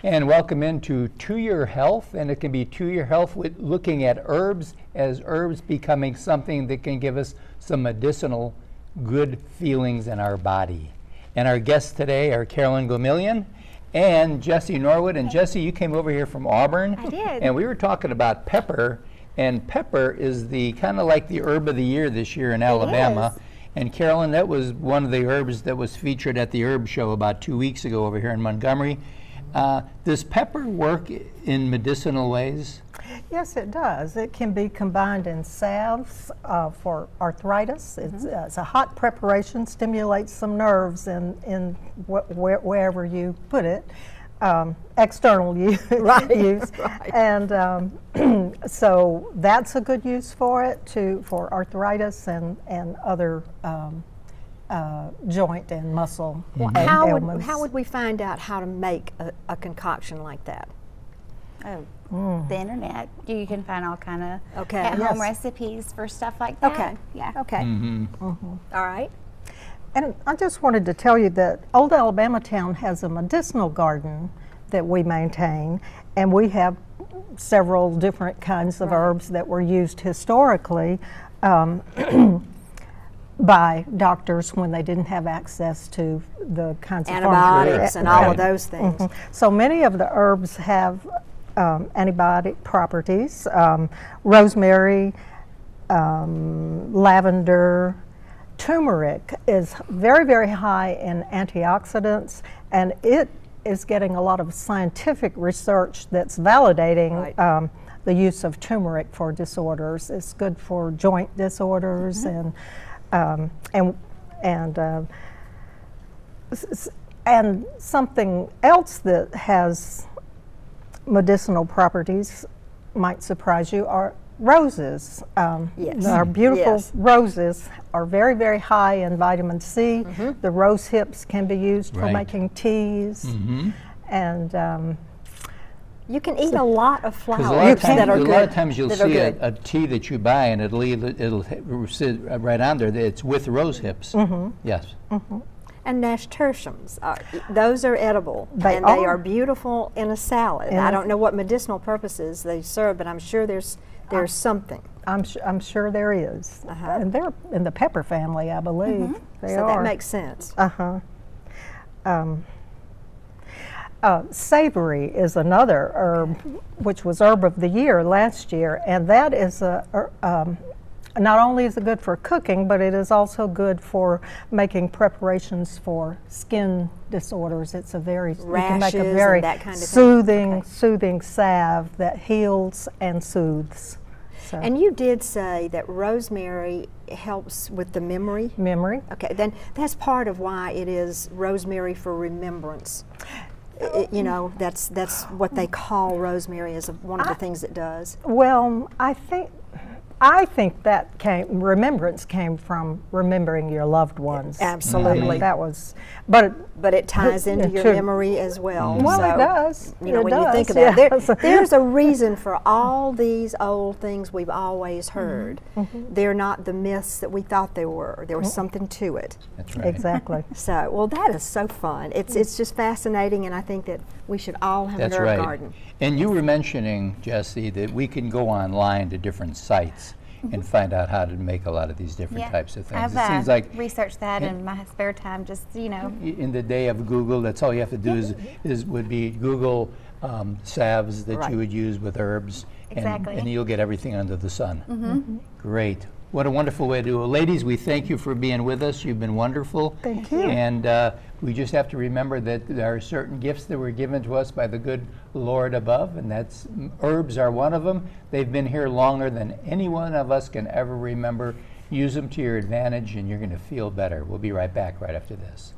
And welcome into To Your Health, and it can be To Your Health with looking at herbs as herbs becoming something that can give us some medicinal good feelings in our body. And our guests today are Carolyn Gomillion and Jessie Norwood. And Jessie, you came over here from Auburn. I did. And we were talking about pepper, and pepper is the kind of like the herb of the year this year in Alabama. Is. And Carolyn, that was one of the herbs that was featured at the herb show about 2 weeks ago over here in Montgomery. Does pepper work in medicinal ways? Yes, it does. It can be combined in salves for arthritis. It's a hot preparation, stimulates some nerves in wherever you put it. External use. Use. Right. And so that's a good use for it for arthritis and other joint and muscle ailments. How would we find out how to make a concoction like that? Oh, the internet. You can find all kind of Okay. at-home recipes for stuff like that. Okay. Yeah. Okay. All right. And I just wanted to tell you that Old Alabama Town has a medicinal garden that we maintain, and we have several different kinds of herbs that were used historically by doctors when they didn't have access to the kinds of Antibiotics and all of those things. So many of the herbs have antibiotic properties. Rosemary, lavender, turmeric is very, very high in antioxidants, and it is getting a lot of scientific research that's validating the use of turmeric for disorders. It's good for joint disorders and something else that has medicinal properties might surprise you are roses. Yes. Our beautiful Yes. roses are very, very high in vitamin C. The rose hips can be used for making teas. And You can eat a lot of flowers Because a lot of times, that are a good. lot of times you'll that are see good. a tea that you buy and it'll sit right on there. It's with rose hips. Yes. And nasturtiums, those are edible, They and they are. are beautiful in a salad. I don't know what medicinal purposes they serve, but I'm sure there's something. I'm sure there is. And they're in the pepper family, I believe. They So are. that makes sense. Savory is another herb, which was herb of the year last year, and that is not only is it good for cooking, but it is also good for making preparations for skin disorders. It's a very, you can make a Rashes very and that kind of soothing, thing. soothing salve that heals and soothes. So, And you did say that rosemary helps with the memory. memory. Okay, then that's part of why it is rosemary for remembrance. You know, that's what they call rosemary, is one of the things it does. Well, I think that remembrance came from remembering your loved ones. Absolutely. That was, but it ties into your True. memory as well. Well, so, it does. You know, It when you does, think about it, yes. there's a reason for all these old things we've always heard. They're not the myths that we thought they were. There was something to it. That's right. Exactly. So, well, that is so fun. It's just fascinating, and I think that we should all have That's an herb right. garden. And you were mentioning, Jessie, that we can go online to different sites and find out how to make a lot of these different types of things. I've It seems like researched that in my spare time, just, in the day of Google, that's all you have to do would be Google salves that you would use with herbs, Exactly. and you'll get everything under the sun. Great. What a wonderful way to do it. Ladies, we thank you for being with us. You've been wonderful. Thank you. And we just have to remember that there are certain gifts that were given to us by the good Lord above, and that's herbs are one of them. They've been here longer than any one of us can ever remember. Use them to your advantage, and you're going to feel better. We'll be right back right after this.